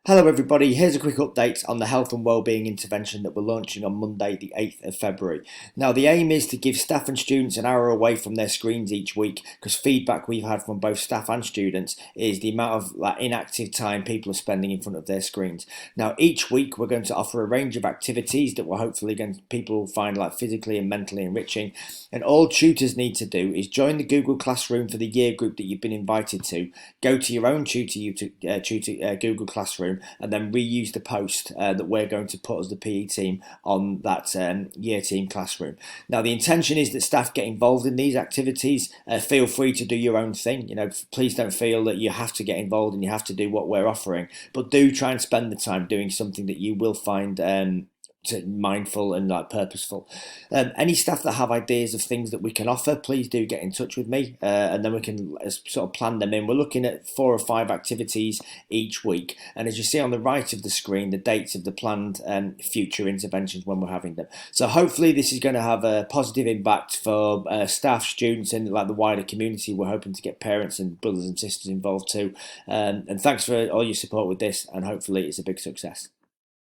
Hello everybody, here's a quick update on the health and wellbeing intervention that we're launching on Monday the 8th of February. Now the aim is to give staff and students an hour away from their screens each week, because feedback we've had from both staff and students is the amount of inactive time people are spending in front of their screens. Now each week we're going to offer a range of activities that we're hopefully people find physically and mentally enriching, and all tutors need to do is join the Google Classroom for the year group that you've been invited to, go to your own Google Classroom, and then reuse the post that we're going to put as the PE team on that year team classroom. Now the intention is that staff get involved in these activities. Feel free to do your own thing. Please don't feel that you have to get involved and you have to do what we're offering, but do try and spend the time doing something that you will find mindful and purposeful. Any staff that have ideas of things that we can offer, please do get in touch with me, and then we can sort of plan them in. We're looking at 4 or 5 activities each week, and as you see on the right of the screen, the dates of the planned future interventions when we're having them. So hopefully this is going to have a positive impact for staff, students, and the wider community. We're hoping to get parents and brothers and sisters involved too, and thanks for all your support with this, and hopefully it's a big success.